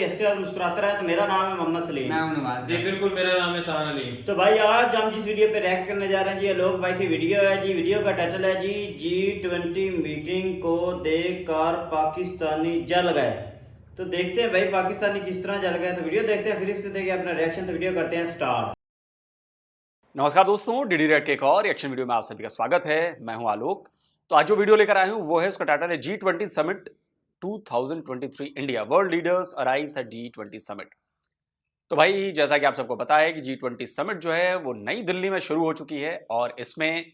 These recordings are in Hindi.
भाई हंसते और मुस्कुराते रहे। तो मेरा नाम है मोहम्मद सलीम। मैं हूं नवाज जी बिल्कुल, मेरा नाम है शान अली। तो भाई आज हम जिस वीडियो पे रिएक्ट करने जा रहे हैं जी, आलोक भाई की वीडियो है जी। वीडियो का टाइटल है जी G20 मीटिंग को देखकर पाकिस्तानी जल गए। तो देखते हैं भाई पाकिस्तानी किस तरह जल गए। तो वीडियो देखते हैं, फिर से देंगे अपना रिएक्शन। तो वीडियो करते हैं स्टार्ट। नमस्कार दोस्तों, डीडी रेड के एक और रिएक्शन वीडियो में आप सभी का स्वागत है। मैं हूं आलोक। तो आज जो वीडियो लेकर आया हूं वो है, उसका टाइटल है G20 summit 2023 India, world leaders arrives eight G20 summit. तो भाई जैसा कि आप सबको पता है कि G20 समिट जो है वो नई दिल्ली में शुरू हो चुकी है और इसमें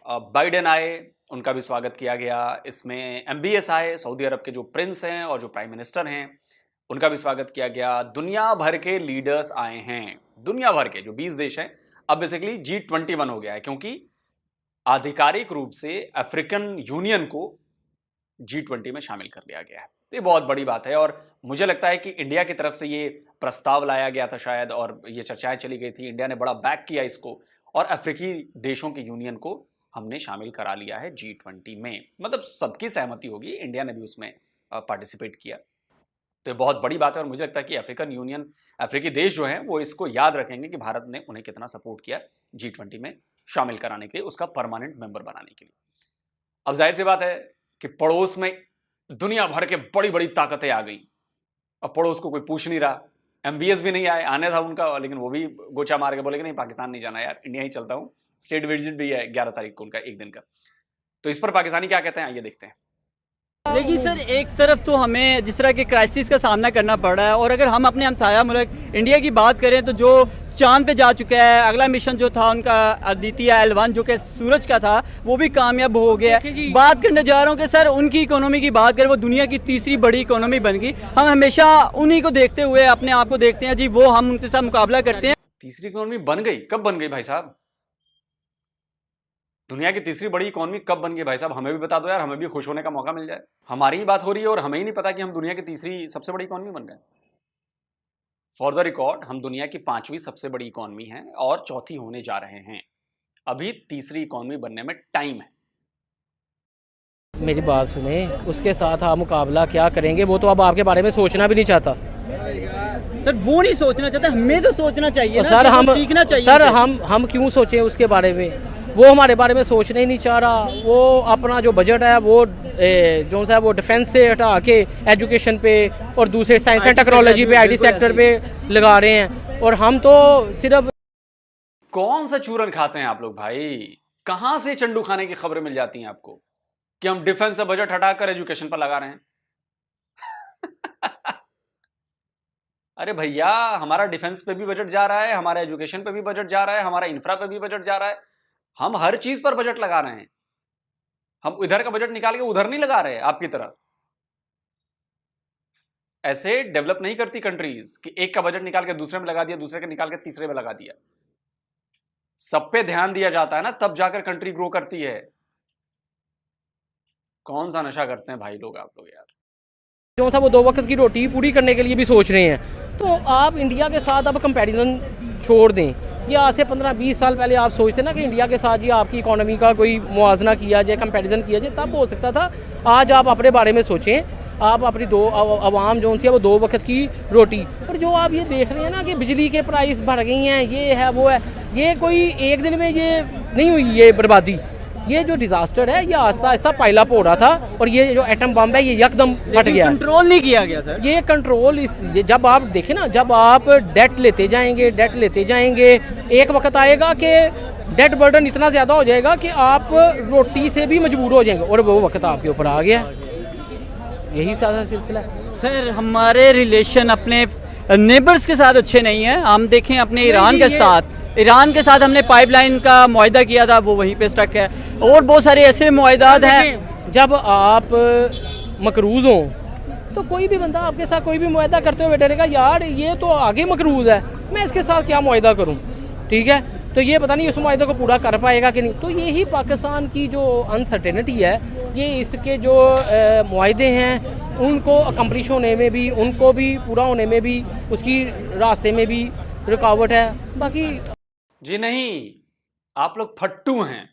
बाइडेन आए, उनका भी स्वागत किया गया। इसमें MBS आए, सऊदी अरब के जो प्रिंस हैं और जो प्राइम मिनिस्टर हैं उनका भी स्वागत किया गया। दुनिया भर के लीडर्स आए हैं, दुनिया भर के जो 20 देश हैं। अब बेसिकली G21 हो गया है क्योंकि आधिकारिक रूप से अफ्रीकन यूनियन को G20 में शामिल कर लिया गया है। तो ये बहुत बड़ी बात है और मुझे लगता है कि इंडिया की तरफ से ये प्रस्ताव लाया गया था शायद, और ये चर्चाएं चली गई थी। इंडिया ने बड़ा बैक किया इसको और अफ्रीकी देशों की यूनियन को हमने शामिल करा लिया है G20 में। मतलब सबकी सहमति होगी, इंडिया ने भी उसमें पार्टिसिपेट किया। तो ये बहुत बड़ी बात है और मुझे लगता है कि अफ्रीकन यूनियन, अफ्रीकी देश जो हैं वो इसको याद रखेंगे कि भारत ने उन्हें कितना सपोर्ट किया G20 में शामिल कराने के लिए, उसका परमानेंट मेंबर बनाने के लिए। अब जाहिर सी बात है कि पड़ोस में दुनिया भर के बड़ी बड़ी ताकतें आ गई। अब पड़ोस को कोई पूछ नहीं रहा। MBS भी नहीं आए, आने था उनका, लेकिन वो भी गोचा मार के बोले कि नहीं पाकिस्तान नहीं जाना यार, इंडिया ही चलता हूं। स्टेट विजिट भी है 11 तारीख को उनका, एक दिन का। तो इस पर पाकिस्तानी क्या कहते हैं आइए देखते हैं। लेकिन सर एक तरफ तो हमें जिस तरह के क्राइसिस का सामना करना पड़ रहा है, और अगर हम अपने हमसाया मुल्क इंडिया की बात करें तो जो चांद पे जा चुका है, अगला मिशन जो था उनका अदितिया L1 जो कि सूरज का था, वो भी कामयाब हो गया। बात करने जा रहा हूँ कि सर उनकी इकोनॉमी की बात करें, वो दुनिया की तीसरी बड़ी इकोनॉमी बन गई। हम हमेशा उन्हीं को देखते हुए अपने आप को देखते हैं जी, वो हम उनके साथ मुकाबला करते हैं। तीसरी इकोनॉमी बन गई? कब बन गई भाई साहब? दुनिया की तीसरी बड़ी इकोनॉमी कब बन गई भाई साहब? हमें भी बता दो यार, हमें भी खुश होने का मौका मिल जाए। हमारी ही बात हो रही है और हमें ही नहीं पता कि हम दुनिया की तीसरी सबसे बड़ी इकोनॉमी बन गए। फॉर द रिकॉर्ड, हम दुनिया की 5वीं सबसे बड़ी इकोनॉमी हैं और चौथी होने जा रहे हैं। अभी तीसरी इकोनॉमी बनने में टाइम है। मेरी बात सुने, उसके साथ आप मुकाबला क्या करेंगे? वो तो अब आपके बारे में सोचना भी नहीं चाहता। सर वो नहीं सोचना चाहता, हमें तो सोचना चाहिए ना, सर हम सीखना चाहिए। सर हम क्यों सोचें उसके बारे में? वो हमारे बारे में सोचना ही नहीं चाह रहा। वो अपना जो बजट है वो जो सा वो डिफेंस से हटा के एजुकेशन पे और दूसरे साइंस एंड टेक्नोलॉजी पे, IT सेक्टर पे लगा रहे हैं, और हम तो सिर्फ। कौन सा चूरन खाते हैं आप लोग भाई? कहां से चंडू खाने की खबरें मिल जाती हैं आपको कि हम डिफेंस से बजट हटाकर एजुकेशन पर लगा रहे हैं? अरे भैया, हमारा डिफेंस पे भी बजट जा रहा है, हमारा एजुकेशन पे भी बजट जा रहा है, हमारा इंफ्रा पे भी बजट जा रहा है। हम हर चीज पर बजट लगा रहे हैं। हम इधर का बजट निकाल के उधर नहीं लगा रहे आपकी तरह। ऐसे डेवलप नहीं करती कंट्रीज कि एक का बजट निकाल के दूसरे में लगा दिया, दूसरे का निकाल के तीसरे में लगा दिया। सब पे ध्यान दिया जाता है ना, तब जाकर कंट्री ग्रो करती है। कौन सा नशा करते हैं भाई लोग आप लोग यार। जो था वो 2 वक्त की रोटी पूरी करने के लिए भी सोच रहे हैं। तो आप इंडिया के साथ अब कंपैरिजन छोड़ दें। ये आज से 15-20 साल पहले आप सोचते ना कि इंडिया के साथ ये आपकी इकोनॉमी का कोई मुआवजना किया जाए, कंपैरिजन किया जाए, तब हो सकता था। आज आप अपने बारे में सोचें। आप अपनी आवाम जो सी है वो 2 वक्त की रोटी। और जो आप ये देख रहे हैं ना कि बिजली के प्राइस बढ़ गई हैं, ये है वो है, ये कोई एक दिन में ये नहीं हुई ये बर्बादी। ये जो डिजास्टर है ये आस्ता आस्ता पाइलअप हो रहा था, और ये जो एटम बम है ये यकदम फट गया। कंट्रोल नहीं किया गया सर। ये कंट्रोल जब आप देखें ना, जब आप डेट लेते जाएंगे, एक वक्त आएगा कि डेट बर्डन इतना ज़्यादा हो जाएगा कि आप रोटी से भी मजबूर हो जाएंगे, और वो वक्त आपके ऊपर आ गया। यही सारा सिलसिला है। सर हमारे रिलेशन अपने नेबर्स के साथ अच्छे नहीं हैं। हम देखें अपने ईरान के साथ हमने पाइपलाइन का मुआहदा किया था, वो वहीं पे स्टक है, और बहुत सारे ऐसे मुआहदात हैं। जब आप मकरूज हों तो कोई भी बंदा आपके साथ कोई भी मुआहदा करते हुए डरेगा, यार ये तो आगे मकरूज है, मैं इसके साथ क्या मुआहदा करूं? ठीक है, तो ये पता नहीं उस मुआहदे को पूरा कर पाएगा कि नहीं। तो यही पाकिस्तान की जो अनसर्टेनिटी है, ये इसके जो मुआहदे हैं उनको अकम्प्लिश होने में भी, उनको भी पूरा होने में भी, उसकी रास्ते में भी रुकावट है। बाकी जी नहीं, आप लोग फट्टू हैं।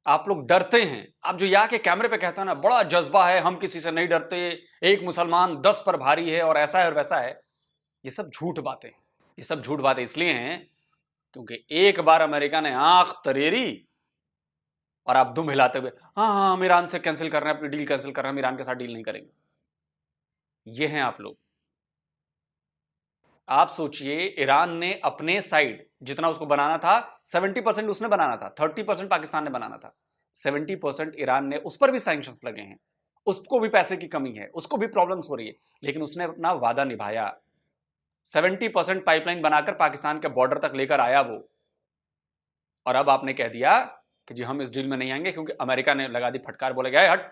आप लोग डरते हैं। आप जो यहाँ के कैमरे पे कहते हैं ना, बड़ा जज्बा है, हम किसी से नहीं डरते, एक मुसलमान 10 पर भारी है और ऐसा है और वैसा है, ये सब झूठ बातें। ये सब झूठ बातें इसलिए हैं क्योंकि एक बार अमेरिका ने आंख तरेरी और आप दुम हिलाते हुए हाँ हम ईरान से कैंसिल कर रहे हैं, अपनी डील कैंसिल कर रहे हैं, हम ईरान के साथ डील नहीं करेंगे। ये हैं आप लोग। आप सोचिए, ईरान ने अपने साइड जितना उसको बनाना था 70% उसने बनाना था, 30% पाकिस्तान ने बनाना था, 70% ईरान ने, उस पर भी सैंक्शंस लगे हैं, उसको भी पैसे की कमी है, उसको भी प्रॉब्लम्स हो रही है, लेकिन उसने अपना वादा निभाया। 70% पाइपलाइन बनाकर पाकिस्तान के बॉर्डर तक लेकर आया वो। और अब आपने कह दिया कि जी हम इस डील में नहीं आएंगे क्योंकि अमेरिका ने लगा दी फटकार, बोले गए हट,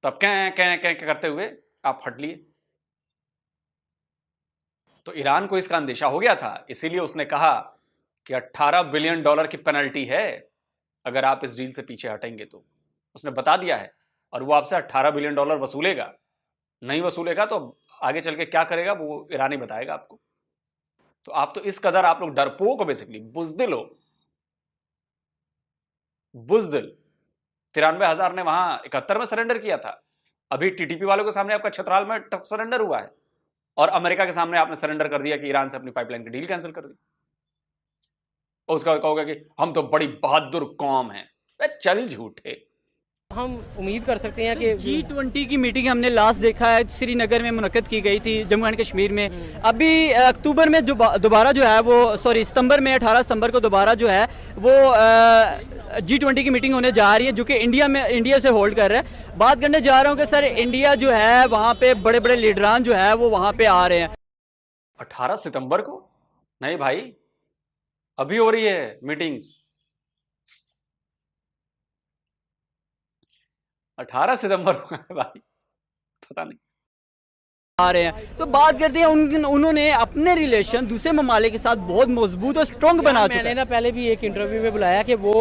तब क्या करते हुए आप हट लिए। तो ईरान को इसका अंदेशा हो गया था, इसीलिए उसने कहा कि $18 बिलियन की पेनल्टी है अगर आप इस डील से पीछे हटेंगे। तो उसने बता दिया है और वो आपसे $18 बिलियन वसूलेगा। नहीं वसूलेगा तो आगे चल के क्या करेगा वो ईरान ही बताएगा आपको। तो आप तो इस कदर आप लोग डरपोक हो, बेसिकली बुज़दिल हो, बुज़दिल। 93,000 ने वहां 71 में सरेंडर किया था, अभी टीटीपी वालों के सामने आपका छतराल में सरेंडर हुआ है और अमेरिका के सामने आपने सरेंडर कर दिया कि ईरान से अपनी पाइपलाइन की डील कैंसिल कर दी। और उसका कहोगे कि हम तो बड़ी बहादुर कौम हैं। चल झूठे। हम उम्मीद कर सकते हैं कि G20 की मीटिंग हमने लास्ट देखा है श्रीनगर में मुनक्कद की गई थी, जम्मू एंड कश्मीर में। अभी अक्टूबर में जो दोबारा जो है वो सितंबर में 18 सितंबर को दोबारा जो है वो G20 की मीटिंग होने जा रही है, जो कि इंडिया से होल्ड कर रहा है। बात करने जा रहा हूँ कि सर इंडिया जो है वहाँ पे बड़े बड़े लीडरान जो है वो वहाँ पे आ रहे हैं। 18 सितंबर को? नहीं भाई, अभी हो रही है मीटिंग्स। 18 सितंबर को है भाई, पता नहीं आ रहे हैं। तो बात करते हैं उन्होंने अपने रिलेशन दूसरे ममालिक के साथ बहुत मजबूत और स्ट्रॉन्ग बना चुके हैं। मैंने ना पहले भी एक इंटरव्यू में बुलाया कि वो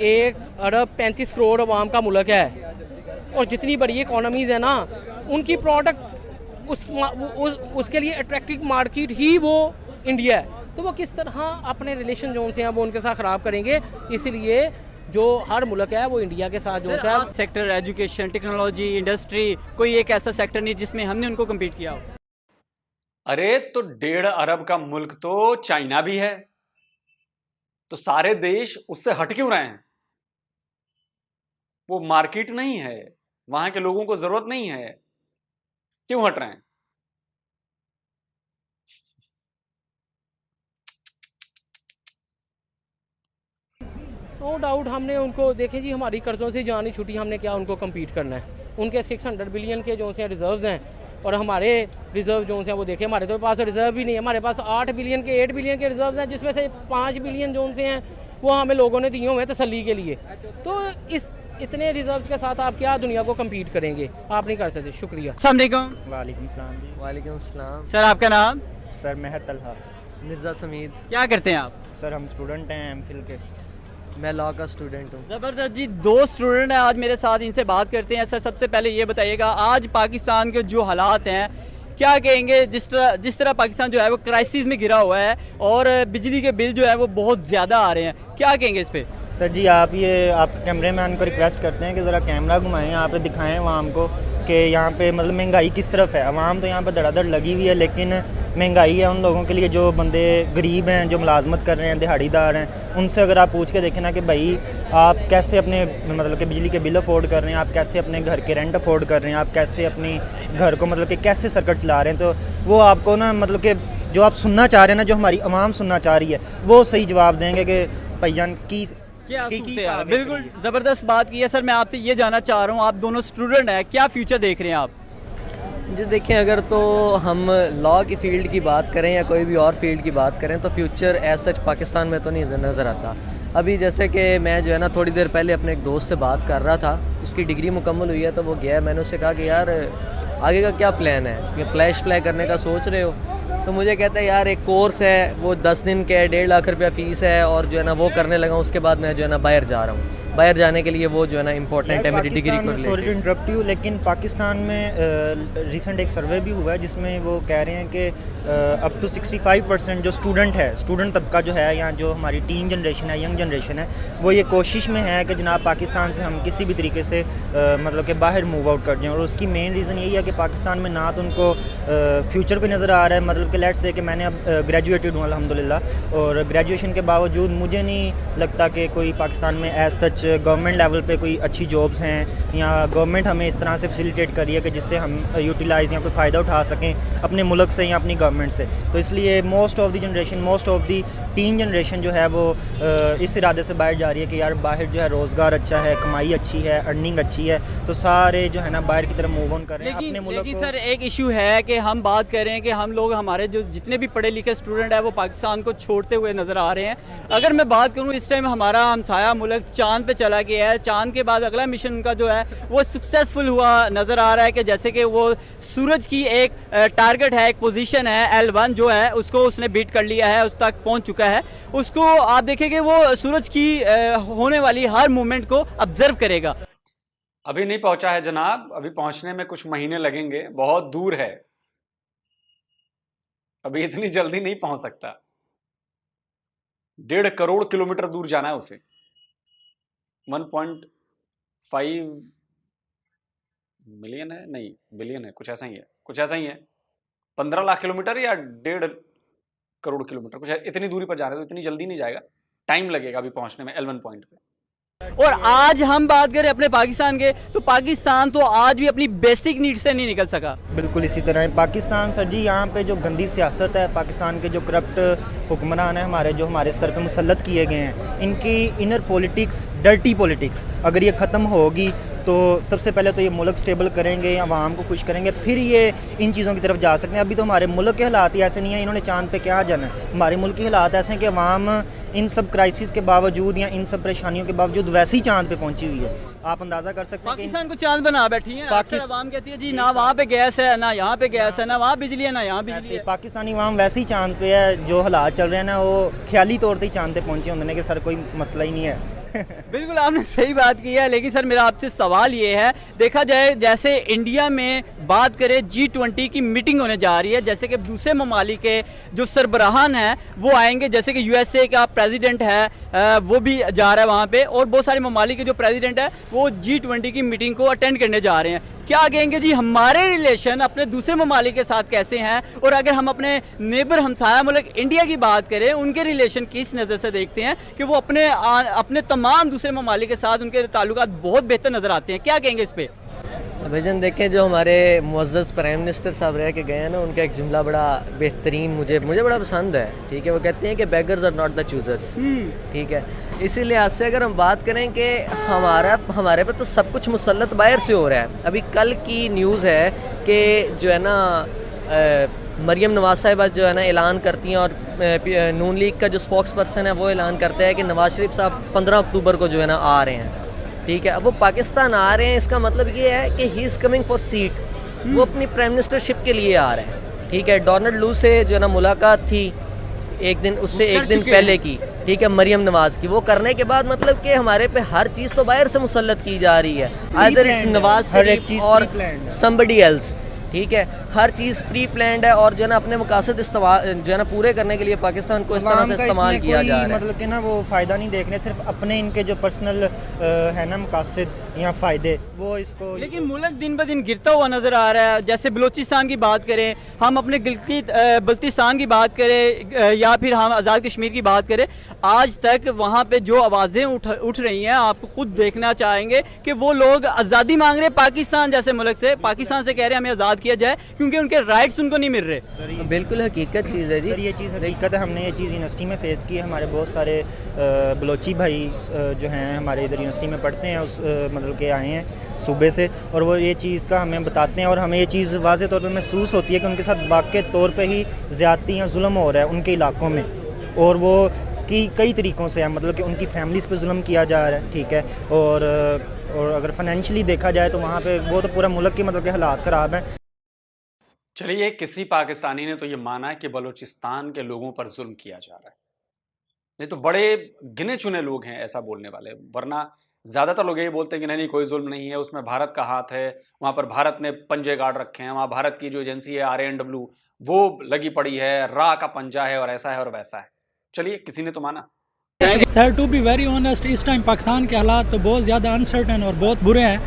1 अरब 35 करोड़ अवाम का मुल्क है और जितनी बड़ी इकोनॉमीज है ना, उनकी प्रोडक्ट उसके लिए अट्रैक्टिव मार्केट ही वो इंडिया है। तो वो किस तरह अपने रिलेशन जो से हैं वो उनके साथ ख़राब करेंगे। इसलिए जो हर मुल्क है वो इंडिया के साथ जो है सेक्टर एजुकेशन, टेक्नोलॉजी, इंडस्ट्री, कोई एक ऐसा सेक्टर नहीं जिसमें हमने उनको कम्पीट किया हो। अरे तो 1.5 अरब का मुल्क तो चाइना भी है, तो सारे देश उससे हट क्यों रहे हैं? वो मार्केट नहीं है, वहां के लोगों को जरूरत नहीं है, क्यों हट रहे हैं? नो डाउट हमने उनको देखें जी, हमारी कर्जों से जान ही छुट्टी, हमने क्या उनको कम्पीट करना है। उनके 600 बिलियन के जो से रिजर्व्स हैं और हमारे रिजर्व जो से वो देखें, हमारे तो पास रिजर्व भी नहीं है। हमारे पास 8 बिलियन के रिजर्व्स हैं, जिसमें से 5 बिलियन जो से हैं वो हमें लोगों ने दिए हुए हैं तसल्ली के लिए। तो इस इतने रिजर्व्स के साथ आप क्या दुनिया को कम्पीट करेंगे? आप नहीं कर सकते। शुक्रिया। अस्सलाम वालेकुम। वालेकुम सलाम जी। वालेकुम अस्सलाम। सर आपका नाम? सर मेहर तलहा। मिर्ज़ा समीद। क्या करते हैं आप? सर हम स्टूडेंट हैं एमफिल के। मैं लॉ का स्टूडेंट हूँ। ज़बरदस्त जी, 2 स्टूडेंट हैं आज मेरे साथ, इनसे बात करते हैं। सर सबसे पहले ये बताइएगा, आज पाकिस्तान के जो हालात हैं क्या कहेंगे? जिस तरह पाकिस्तान जो है वो क्राइसिस में गिरा हुआ है और बिजली के बिल जो है वो बहुत ज़्यादा आ रहे हैं, क्या कहेंगे इस पर? सर जी आप कैमरे मैन को रिक्वेस्ट करते हैं कि ज़रा कैमरा घुमाएं, यहाँ पे दिखाएं आवाम को कि यहाँ पे मतलब महंगाई किस तरफ है। आवाम तो यहाँ पे धड़ाधड़ लगी हुई है, लेकिन महंगाई है उन लोगों के लिए जो बंदे गरीब हैं, जो मुलाजमत कर रहे हैं, दिहाड़ीदार हैं। उनसे अगर आप पूछ के देखें ना कि भाई आप कैसे अपने मतलब कि बिजली के बिल अफोर्ड कर रहे हैं, आप कैसे अपने घर के रेंट अफोर्ड कर रहे हैं, आप कैसे अपनी घर को मतलब कि कैसे सर्किट चला रहे हैं, तो वो आपको ना मतलब कि जो आप सुनना चाह रहे हैं ना, जो हमारी आवाम सुनना चाह रही है, वो सही जवाब देंगे कि भाईजान की बिल्कुल ज़बरदस्त बात की है। सर मैं आपसे ये जानना चाह रहा हूँ, आप दोनों स्टूडेंट हैं, क्या फ्यूचर देख रहे हैं आप? जी देखें, अगर तो हम लॉ की फ़ील्ड की बात करें या कोई भी और फील्ड की बात करें तो फ्यूचर एज सच पाकिस्तान में तो नहीं नज़र आता। अभी जैसे कि मैं जो है ना थोड़ी देर पहले अपने एक दोस्त से बात कर रहा था, उसकी डिग्री मुकम्मल हुई है तो वो गया, मैंने उससे कहा कि यार आगे का क्या प्लान है, ये प्लाई करने का सोच रहे हो? तो मुझे कहता है यार एक कोर्स है, वो 10 दिन के 1.5 लाख रुपया फ़ीस है और जो है ना वो करने लगा, उसके बाद मैं जो है ना बाहर जा रहा हूँ। बाहर जाने के लिए वो जो है ना इम्पोर्टेंट है मेरी डिग्री को सॉरी टू इंटरप्ट यू, लेकिन पाकिस्तान में रिसेंट एक सर्वे भी हुआ है जिसमें वो कह रहे हैं कि अप टू 65% जो स्टूडेंट तबका जो है, या जो हमारी टीन जनरेशन है, यंग जनरेशन है, वो ये कोशिश में है कि जनाब पाकिस्तान से हम किसी भी तरीके से मतलब कि बाहर मूव आउट कर जाएँ। और उसकी मेन रीज़न यही है कि पाकिस्तान में ना तो उनको फ्यूचर को नज़र आ रहा है, मतलब कि लेट्स से कि मैंने अब ग्रेजुएटेड हूँ अल्हम्दुलिल्लाह, और ग्रेजुएशन के बावजूद मुझे नहीं लगता कि कोई पाकिस्तान में एज सच गवर्नमेंट लेवल पे कोई अच्छी जॉब्स हैं, या गवर्नमेंट हमें इस तरह से फैसिलिटेट कर रही है कि जिससे हम यूटिलाइज़ या कोई फ़ायदा उठा सकें अपने मुल्क से या अपनी गवर्नमेंट से। तो इसलिए most of the tin generation जो है वो इस इरादे से बाहर जा रही है कि यार बाहर जो है रोज़गार अच्छा है, कमाई अच्छी है, अर्निंग अच्छी है, तो सारे जो है ना बाहर की तरफ मूव ऑन कर रहे हैं अपने मुल्क को। लेकिन सर एक इशू है कि हम बात कर रहे हैं कि हम लोग, हमारे जो जितने भी पढ़े लिखे स्टूडेंट हैं वो पाकिस्तान को छोड़ते हुए नज़र आ रहे हैं। अगर मैं बात करूं, इस टाइम हमारा हमसाया मुल्क चांद पे चला गया है। चांद के बाद अगला मिशन उनका जो है वो सक्सेसफुल हुआ नज़र आ रहा है कि जैसे कि वो सूरज की एक टारगेट है, एक पोजीशन है L1 जो है उसको उसने बीट कर लिया है, उस तक पहुंच चुका है। उसको आप देखेंगे वो सूरज की होने वाली हर मूवमेंट को ऑब्जर्व करेगा। अभी नहीं पहुंचा है जनाब, अभी पहुंचने में कुछ महीने लगेंगे, बहुत दूर है, अभी इतनी जल्दी नहीं पहुंच सकता। 1.5 करोड़ किलोमीटर दूर जाना है उसे, 1.5 मिलियन है, नहीं बिलियन है, कुछ ऐसा ही है, 15 लाख किलोमीटर या 1.5 करोड़ किलोमीटर, कुछ इतनी दूरी पर जा रहे हैं, तो इतनी जल्दी नहीं जाएगा, टाइम लगेगा अभी पहुंचने में L1 पॉइंट पे। और आज हम बात करें अपने पाकिस्तान के, तो पाकिस्तान तो आज भी अपनी बेसिक नीड से नहीं निकल सका। बिल्कुल इसी तरह है पाकिस्तान सर जी। यहाँ पे जो गंदी सियासत है, पाकिस्तान के जो करप्ट हुक्मरान हैं हमारे, जो हमारे सर पे मुसल्लत किए गए हैं, इनकी इनर पॉलिटिक्स, डर्टी पॉलिटिक्स अगर ये ख़त्म होगी तो सबसे पहले तो ये मुल्क स्टेबल करेंगे, आवाम को खुश करेंगे, फिर ये इन चीज़ों की तरफ जा सकते हैं। अभी तो हमारे मुल्क के हालात ही ऐसे नहीं हैं, इन्होंने चांद पे क्या जाना है। हमारे मुल्क के हालात ऐसे हैं कि आवाम इन सब क्राइसिस के बावजूद या इन सब परेशानियों के बावजूद वैसे ही चांद पे पहुंची हुई है। आप अंदाज़ा कर सकते हैं कि पाकिस्तान को चांद बना बैठी है। आवाम कहती है जी ना वहाँ पे गैस है, ना यहाँ पे गैस है, ना वहाँ बिजली है, ना यहाँ बिजली है। पाकिस्तानी आवाम वैसे ही चांद पे है। जो हालात चल रहे हैं ना, वो ख्याली तौर पर ही चांद पे पहुंचे होंगे कि सर कोई मसला ही नहीं है। बिल्कुल आपने सही बात की है। लेकिन सर मेरा आपसे सवाल ये है, देखा जाए जैसे इंडिया में बात करें G20 की मीटिंग होने जा रही है, जैसे कि दूसरे ममालिक के जो सरबराहान हैं वो आएंगे, जैसे कि USA का प्रेसिडेंट है वो भी जा रहा है वहाँ पे, और बहुत सारे ममालिक के जो प्रेसिडेंट है वो G20 की मीटिंग को अटेंड करने जा रहे हैं। क्या कहेंगे जी, हमारे रिलेशन अपने दूसरे ममालिक के साथ कैसे हैं, और अगर हम अपने नेबर हमसाया मुल्क इंडिया की बात करें, उनके रिलेशन किस नज़र से देखते हैं कि वो अपने तमाम दूसरे ममालिक के साथ उनके ताल्लुकात बहुत बेहतर नज़र आते हैं, क्या कहेंगे इस पर? भाईजान देखें, जो हमारे मुअज़्ज़ज़ प्राइम मिनिस्टर साहब रह के गए हैं ना, उनका एक जुमला बड़ा बेहतरीन मुझे बड़ा पसंद है। ठीक है, वो कहते हैं कि beggars are not the choosers. ठीक है, इसी लिहाज से अगर हम बात करें कि हमारे पे तो सब कुछ मुसल्लत बाहर से हो रहा है। अभी कल की न्यूज़ है कि जो है ना मरियम नवाज साहिबा जो है ना ऐलान करती हैं, और नून लीग का जो स्पोक्स पर्सन है वो ऐलान करता है कि नवाज शरीफ साहब 15 अक्टूबर को जो है ना आ रहे हैं। ठीक है, अब वो पाकिस्तान आ रहे हैं, इसका मतलब ये है कि he is coming for seat, वो अपनी प्राइम मिनिस्टरशिप के लिए आ रहे हैं। ठीक है, डोनाल्ड लू से जो है ना मुलाकात थी एक दिन पहले की, ठीक है, मरियम नवाज की, वो करने के बाद मतलब कि हमारे पे हर चीज़ तो बाहर से मुसल्लत की जा रही है, आइदर इट्स नवाज शरीफ और समबडी एल्स। ठीक है, हर चीज़ प्री प्लान्ड है, और जो है ना अपने मकासद जो है ना पूरे करने के लिए पाकिस्तान को इस तरह से इस्तेमाल किया जा रहा है। मतलब कि ना वो फ़ायदा नहीं देखने, सिर्फ अपने इनके जो पर्सनल है ना मकासद या फ़ायदे, वो इसको। लेकिन मुल्क दिन ब दिन गिरता हुआ नज़र आ रहा है। जैसे बलूचिस्तान की बात करें, हम अपने बल्तिस्तान की बात करें, या फिर हम आज़ाद कश्मीर की बात करें, आज तक वहाँ पे जो आवाज़ें उठ रही हैं, आप खुद देखना चाहेंगे कि वो लोग आज़ादी मांग रहे हैं पाकिस्तान जैसे मुल्क से, पाकिस्तान से कह रहे हैं हमें आज़ाद किया जाए, क्योंकि उनके राइट्स उनको नहीं मिल रहे। बिल्कुल हकीकत चीज़ है जी, सर ये चीज़ हकीकत है। हमने ये चीज़ यूनिवर्सिटी में फेस की है। हमारे बहुत सारे बलोची भाई जो हैं हमारे इधर यूनिवर्सिटी में पढ़ते हैं, उस मतलब के आए हैं सूबे से, और वो ये चीज़ का हमें बताते हैं, और हमें ये चीज़ वाज़े तौर पे महसूस होती है कि उनके साथ वाक़ई तौर पे ही ज़्यादती या जुल्म हो रहा है उनके इलाकों में, और वो कि कई तरीक़ों से है, मतलब कि उनकी फैमिलीज़ पे जुल्म किया जा रहा है। ठीक है, और अगर फाइनेंशियली देखा जाए तो वहाँ पे वो तो पूरा मुल्क के मतलब के हालात ख़राब हैं। चलिए, किसी पाकिस्तानी ने तो ये माना है कि बलूचिस्तान के लोगों पर जुल्म किया जा रहा है, नहीं तो बड़े गिने चुने लोग हैं ऐसा बोलने वाले, वरना ज़्यादातर लोग यही बोलते हैं कि नहीं नहीं कोई जुल्म नहीं है, उसमें भारत का हाथ है, वहाँ पर भारत ने पंजे गाड़ रखे हैं, वहाँ भारत की जो एजेंसी है RANW वो लगी पड़ी है, रा का पंजा है और ऐसा है और वैसा है। चलिए, किसी ने तो माना। Sir to be very honest, इस टाइम पाकिस्तान के हालात तो बहुत ज़्यादा अनसर्टन और बहुत बुरे हैं।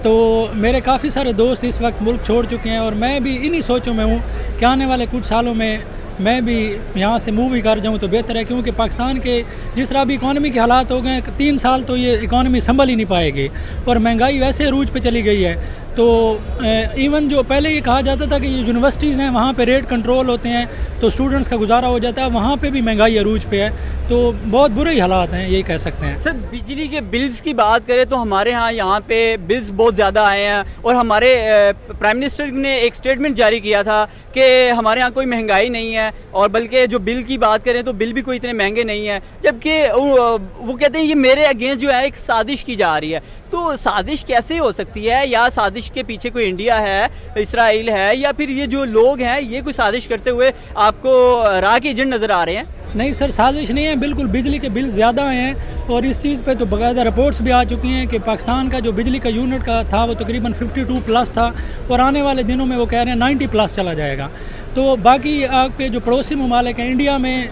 तो मेरे काफ़ी सारे दोस्त इस वक्त मुल्क छोड़ चुके हैं और मैं भी इन्हीं सोचों में हूँ कि आने वाले कुछ सालों में मैं भी यहाँ से मूव ही कर जाऊँ तो बेहतर है, क्योंकि पाकिस्तान के जिस तरह अभी इकॉनमी के हालात हो गए 3 साल तो ये इकॉनमी संभल ही नहीं पाएगी और महंगाई वैसे अरूज पे चली गई है। तो इवन जो पहले ये कहा जाता था कि ये यूनिवर्सिटीज़ हैं वहाँ पे रेट कंट्रोल होते हैं तो स्टूडेंट्स का गुजारा हो जाता है, वहाँ पे भी महंगाई अरूज पे है। तो बहुत बुरे ही हालात हैं, यही कह सकते हैं। सर बिजली के बिल्स की बात करें तो हमारे यहाँ पे बिल्स बहुत ज़्यादा आए हैं और हमारे प्राइम मिनिस्टर ने एक स्टेटमेंट जारी किया था कि हमारे यहाँ कोई महंगाई नहीं है और बल्कि जो बिल की बात करें तो बिल भी कोई इतने महंगे नहीं है, जबकि वो कहते हैं ये मेरे अगेंस्ट जो है एक साजिश की जा रही है। तो साजिश कैसे हो सकती है, या साजिश के पीछे कोई इंडिया है, इसराइल है, या फिर ये जो लोग हैं ये कोई साजिश करते हुए आपको राह के एजेंट नज़र आ रहे हैं? नहीं सर, साजिश नहीं है, बिल्कुल बिजली के बिल ज़्यादा आए हैं और इस चीज़ पे तो बाकायदा रिपोर्ट्स भी आ चुकी हैं कि पाकिस्तान का जो बिजली का यूनिट का था वो तकरीबन 52 प्लस था और आने वाले दिनों में वो कह रहे हैं 90 प्लस चला जाएगा। तो बाकी आग पे जो पड़ोसी ममालिक हैं, इंडिया में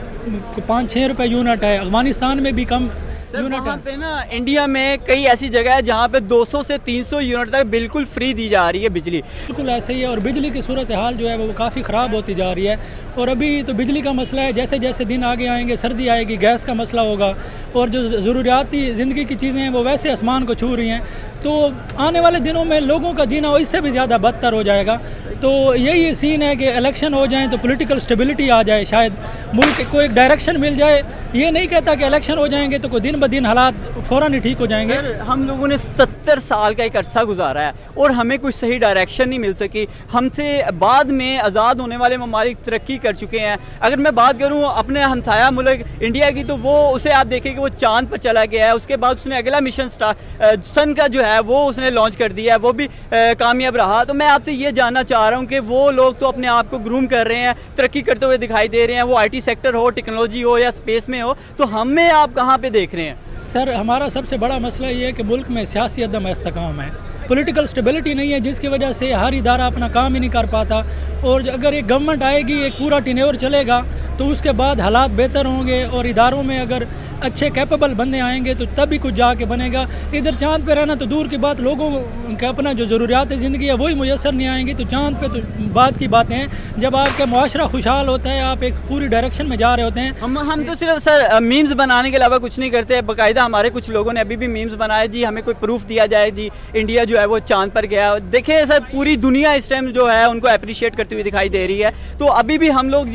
5-6 रुपये यूनिट है, अफगानिस्तान में भी कम यूनिट वहाँ पे ना इंडिया में कई ऐसी जगह है जहाँ पे 200 से 300 यूनिट तक बिल्कुल फ्री दी जा रही है बिजली। बिल्कुल ऐसे ही है और बिजली की सूरत हाल जो है वो काफ़ी ख़राब होती जा रही है और अभी तो बिजली का मसला है, जैसे जैसे दिन आगे आएंगे सर्दी आएगी गैस का मसला होगा और जो ज़रूरियाती ज़िंदगी की चीज़ें हैं वो वैसे आसमान को छू रही हैं। तो आने वाले दिनों में लोगों का जीना इससे भी ज़्यादा बदतर हो जाएगा। तो यही सीन है कि इलेक्शन हो जाए तो पॉलिटिकल स्टेबिलिटी आ जाए, शायद मुल्क को एक डायरेक्शन मिल जाए। ये नहीं कहता कि इलेक्शन हो जाएंगे तो कोई दिन ब दिन हालात फ़ौरन ही ठीक हो जाएंगे। हम लोगों ने 70 साल का एक अरसा गुजारा है और हमें कोई सही डायरेक्शन नहीं मिल सकी। हमसे बाद में आज़ाद होने वाले ममालिक तरक्की कर चुके हैं। अगर मैं बात करूं अपने हमसाया मुल्क इंडिया की तो वो उसे आप देखें कि वो चांद पर चला गया है, उसके बाद उसने अगला मिशन सन का जो है वो उसने लॉन्च कर दिया है, वो भी कामयाब रहा। तो मैं आपसे ये जानना चाह रहा हूँ कि वो लोग तो अपने आप को ग्रूम कर रहे हैं, तरक्की करते हुए दिखाई दे रहे हैं, वो IT सेक्टर हो, टेक्नोलॉजी हो या स्पेस में हो, तो हमें आप कहाँ पे देख रहे हैं? सर हमारा सबसे बड़ा मसला ये है कि मुल्क में सियासी अदम इस्तेकाम है, पॉलिटिकल स्टेबिलिटी नहीं है, जिसकी वजह से हर इदारा अपना काम ही नहीं कर पाता। और अगर एक गवर्नमेंट आएगी, एक पूरा टेन्योर चलेगा तो उसके बाद हालात बेहतर होंगे और इदारों में अगर अच्छे कैपेबल बंदे आएंगे तो तभी कुछ जाके बनेगा। इधर चांद पे रहना तो दूर की बात, लोगों का अपना जो ज़रूरियात ज़िंदगी है वही मुयसर नहीं आएंगी तो चांद पे तो बात की बातें हैं। जब आपका मुआशरा खुशहाल होता है, आप एक पूरी डायरेक्शन में जा रहे होते हैं। हम तो सिर्फ सर मीम्स बनाने के अलावा कुछ नहीं करते। बाकायदा हमारे कुछ लोगों ने अभी भी मीम्स बनाए जी, हमें कोई प्रूफ दिया जाए जी इंडिया जो है वो चांद पर गया। देखिए सर पूरी दुनिया इस टाइम जो है उनको अप्रिशिएट करती हुई दिखाई दे रही है। तो अभी भी हम लोग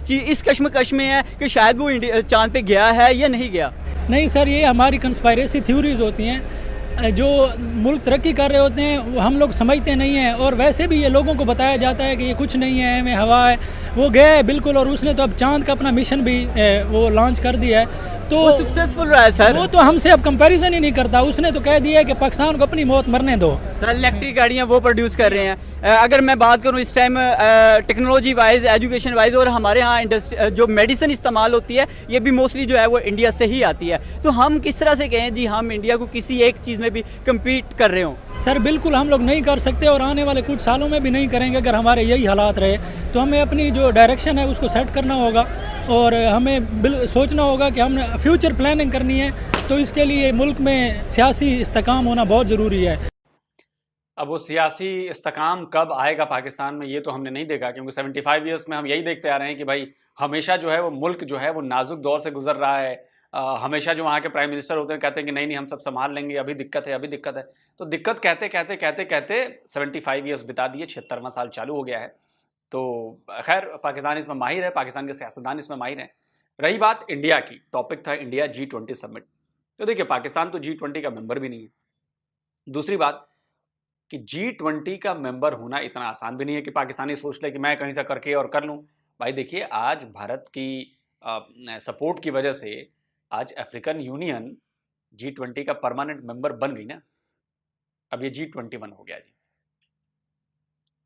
इस कश्मकश में है कि शायद वो चांद पे गया है या नहीं गया। नहीं सर, ये हमारी कंस्पायरेसी थ्योरीज होती हैं। जो मुल्क तरक्की कर रहे होते हैं वो हम लोग समझते नहीं हैं और वैसे भी ये लोगों को बताया जाता है कि ये कुछ नहीं है, हमें हवा है। वो गया है बिल्कुल और उसने तो अब चांद का अपना मिशन भी वो लॉन्च कर दिया है। तो वो सक्सेसफुल रहा है सर। वो तो हमसे अब कंपैरिजन ही नहीं करता, उसने तो कह दिया है कि पाकिस्तान को अपनी मौत मरने दो। सर इलेक्ट्रिक गाड़ियाँ वो प्रोड्यूस कर रहे हैं। अगर मैं बात करूँ इस time technology wise, education wise और हमारे यहाँ इंडस्ट्री जो मेडिसिन इस्तेमाल होती है ये भी मोस्टली जो है वो इंडिया से ही आती है। तो हम किस तरह से कहें जी हम इंडिया को किसी एक चीज़ में भी कम्पीट कर रहे हों? सर बिल्कुल हम लोग नहीं कर सकते और आने वाले कुछ सालों में भी नहीं करेंगे। अगर हमारे यही हालात रहे तो हमें अपनी जो डायरेक्शन है उसको सेट करना होगा और हमें सोचना होगा कि हमने फ्यूचर प्लानिंग करनी है। तो इसके लिए मुल्क में सियासी इस्तेकाम होना बहुत ज़रूरी है। अब वो सियासी इस्तेकाम कब आएगा पाकिस्तान में ये तो हमने नहीं देखा, क्योंकि 75 ईयर्स में हम यही देखते आ रहे हैं कि भाई हमेशा जो है वो मुल्क जो है वो नाजुक दौर से गुजर रहा है। हमेशा जो वहाँ के प्राइम मिनिस्टर होते हैं कहते हैं कि नहीं नहीं हम सब संभाल लेंगे, अभी दिक्कत है अभी दिक्कत है। तो दिक्कत कहते कहते कहते कहते 75 ईयर्स बिता दिए, 76वां साल चालू हो गया है। तो खैर पाकिस्तान इसमें माहिर है, पाकिस्तान के सियासतदान इसमें माहिर हैं। रही बात इंडिया की, टॉपिक था इंडिया G20 समिट। तो देखिए पाकिस्तान तो G20 का मेंबर भी नहीं है। दूसरी बात कि G20 का मेंबर होना इतना आसान भी नहीं है कि पाकिस्तानी सोच ले कि मैं कहीं से करके और कर लूँ। भाई देखिए आज भारत की सपोर्ट की वजह से आज अफ्रीकन यूनियन G20 का परमानेंट मेंबर बन गई ना। अब ये G21 हो गया जी।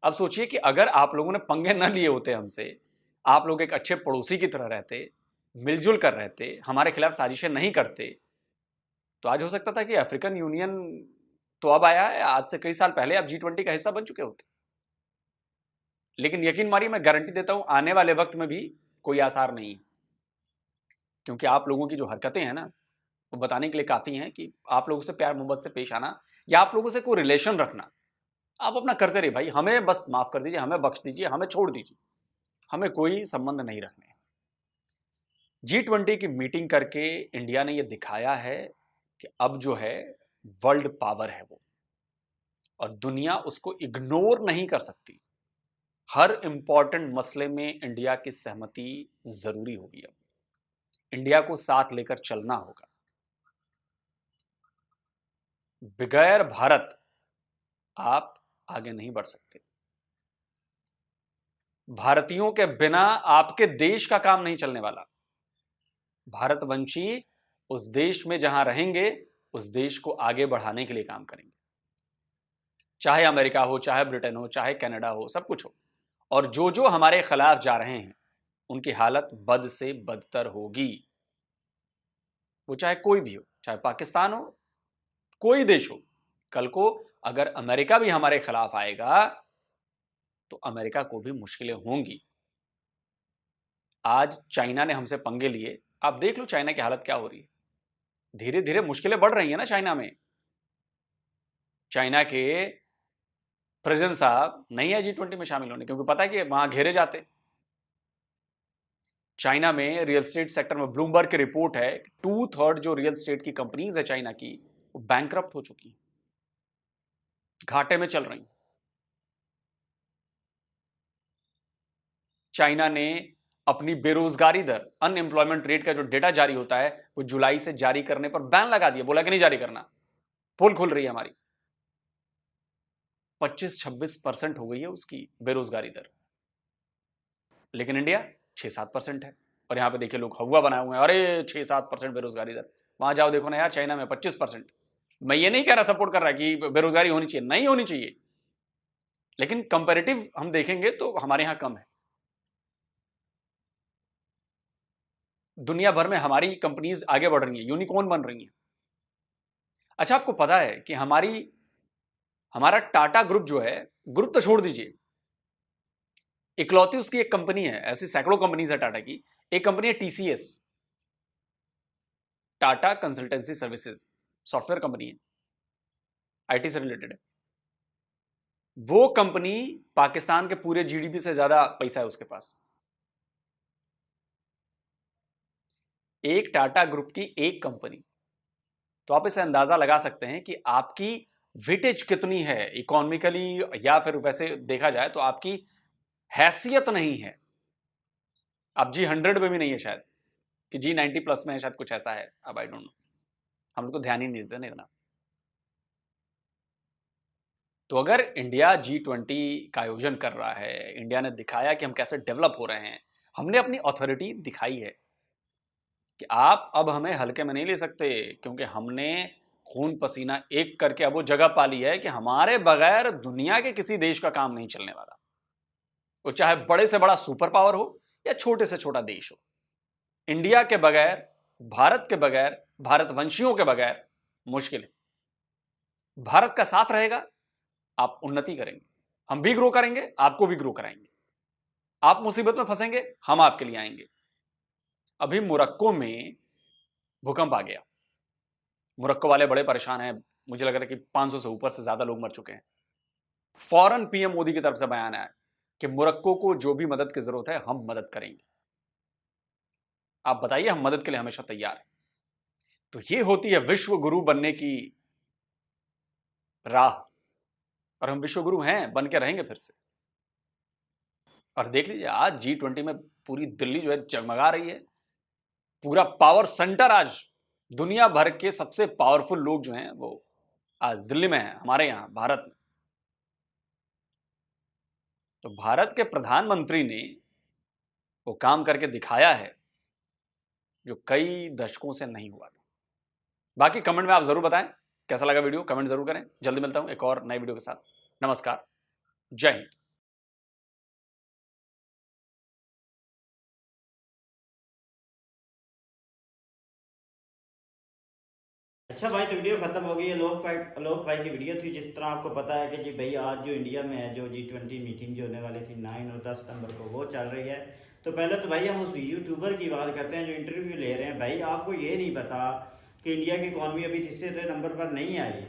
अब सोचिए कि अगर आप लोगों ने पंगे न लिए होते हमसे, आप लोग एक अच्छे पड़ोसी की तरह रहते, मिलजुल कर रहते, हमारे खिलाफ साजिशें नहीं करते, तो आज हो सकता था कि अफ्रीकन यूनियन तो अब आया है, आज से कई साल पहले आप G20 का हिस्सा बन चुके होते। लेकिन यकीन मानिए, मैं गारंटी देता हूं आने वाले वक्त में भी कोई आसार नहीं है, क्योंकि आप लोगों की जो हरकतें हैं ना, वो बताने के लिए काफी हैं कि आप लोगों से प्यार मोहब्बत से पेश आना या आप लोगों से कोई रिलेशन रखना, आप अपना करते रहिए भाई, हमें बस माफ कर दीजिए, हमें बख्श दीजिए, हमें छोड़ दीजिए, हमें कोई संबंध नहीं रखने। G20 की मीटिंग करके इंडिया ने यह दिखाया है कि अब जो है वर्ल्ड पावर है वो, और दुनिया उसको इग्नोर नहीं कर सकती। हर इंपॉर्टेंट मसले में इंडिया की सहमति जरूरी होगी। अब इंडिया को साथ लेकर चलना होगा। बगैर भारत आप आगे नहीं बढ़ सकते। भारतीयों के बिना आपके देश का काम नहीं चलने वाला। भारतवंशी उस देश में जहां रहेंगे, उस देश को आगे बढ़ाने के लिए काम करेंगे, चाहे अमेरिका हो, चाहे ब्रिटेन हो, चाहे कनाडा हो, सब कुछ हो। और जो जो हमारे खिलाफ जा रहे हैं उनकी हालत बद से बदतर होगी। वो चाहे कोई भी हो, चाहे पाकिस्तान हो, कोई देश हो। कल को अगर अमेरिका भी हमारे खिलाफ आएगा तो अमेरिका को भी मुश्किलें होंगी। आज चाइना ने हमसे पंगे लिए, आप देख लो चाइना की हालत क्या हो रही है। धीरे धीरे मुश्किलें बढ़ रही है ना चाइना में। चाइना के प्रेसिडेंट साहब नहीं है G20 में शामिल होने, क्योंकि पता है कि वहां घेरे जाते। चाइना में रियल एस्टेट सेक्टर में ब्लूमबर्ग की रिपोर्ट है, 2/3 जो रियल एस्टेट की कंपनीज है चाइना की, वो बैंकरप्ट हो चुकी, घाटे में चल रही। चाइना ने अपनी बेरोजगारी दर, अनएम्प्लॉयमेंट रेट का जो डेटा जारी होता है, वो जुलाई से जारी करने पर बैन लगा दिया, बोला कि नहीं जारी करना। पोल खुल रही है हमारी, 25-26% हो गई है उसकी बेरोजगारी दर। लेकिन इंडिया 6-7% है। और यहां पे देखिए लोग हवा बनाए हुए हैं, अरे 6-7% बेरोजगारी दर। वहां जाओ देखो ना यार, चाइना में 25%। मैं ये नहीं कह रहा सपोर्ट कर रहा कि बेरोजगारी होनी चाहिए, नहीं होनी चाहिए, लेकिन कंपैरेटिव हम देखेंगे तो हमारे यहां कम है। दुनिया भर में हमारी कंपनीज आगे बढ़ रही हैं, यूनिकॉर्न बन रही हैं। अच्छा, आपको पता है कि हमारा टाटा ग्रुप जो है, ग्रुप तो छोड़ दीजिए, इकलौती उसकी एक कंपनी है, ऐसी सैकड़ों कंपनीज है टाटा की, एक कंपनी है TCS, Tata consultancy services, software company है, IT से रिलेटेड है। वो कंपनी पाकिस्तान के पूरे GDP से ज्यादा पैसा है उसके पास। एक टाटा ग्रुप की एक कंपनी, तो आप इसे अंदाजा लगा सकते हैं कि आपकी वेटेज कितनी है इकोनॉमिकली, या फिर वैसे देखा जाए तो आपकी हैसियत नहीं है। अब G100 में भी नहीं है शायद, कि G90 प्लस में है शायद, कुछ ऐसा है, अब आई डोंट नो, हम लोग तो ध्यान ही नहीं देते ना इतना। तो अगर इंडिया G20 का आयोजन कर रहा है, इंडिया ने दिखाया कि हम कैसे डेवलप हो रहे हैं, हमने अपनी अथॉरिटी दिखाई है कि आप अब हमें हल्के में नहीं ले सकते, क्योंकि हमने खून पसीना एक करके अब वो जगह पा ली है कि हमारे बगैर दुनिया के किसी देश का काम नहीं चलने वाला। वो चाहे बड़े से बड़ा सुपर पावर हो या छोटे से छोटा देश हो, इंडिया के बगैर, भारत के बगैर, भारतवंशियों के बगैर मुश्किल है। भारत का साथ रहेगा, आप उन्नति करेंगे, हम भी ग्रो करेंगे, आपको भी ग्रो कराएंगे। आप मुसीबत में फंसेंगे, हम आपके लिए आएंगे। अभी मोरक्को में भूकंप आ गया, मोरक्को वाले बड़े परेशान हैं, मुझे लग रहा है कि 500 से ऊपर से ज्यादा लोग मर चुके हैं। फौरन PM मोदी की तरफ से बयान आया कि मोरक्को को जो भी मदद की जरूरत है हम मदद करेंगे। आप बताइए, हम मदद के लिए हमेशा तैयार हैं। तो ये होती है विश्व गुरु बनने की राह, और हम विश्व गुरु हैं, बन के रहेंगे फिर से। और देख लीजिए आज G20 में पूरी दिल्ली जो है जगमगा रही है, पूरा पावर सेंटर आज दुनिया भर के सबसे पावरफुल लोग जो हैं वो आज दिल्ली में हैं, हमारे यहां भारत में। तो भारत के प्रधानमंत्री ने वो काम करके दिखाया है जो कई दशकों से नहीं हुआ था। बाकी कमेंट में आप जरूर बताएं कैसा लगा वीडियो, कमेंट जरूर करें। जल्दी मिलता हूं एक और नई वीडियो के साथ। नमस्कार, जय हिंद। अच्छा भाई, तो वीडियो खत्म हो गई है। लोक भाई की वीडियो थी। जिस तरह आपको पता है कि जी भाई आज जो इंडिया में है जो G20 मीटिंग जो होने वाली थी 9 और 10 सितंबर को, वो चल रही है। तो पहले तो भाई हम उस यूट्यूबर की बात करते हैं जो इंटरव्यू ले रहे हैं। भाई आपको ये नहीं पता कि इंडिया की इकॉनमी अभी तीसरे नंबर पर नहीं आई,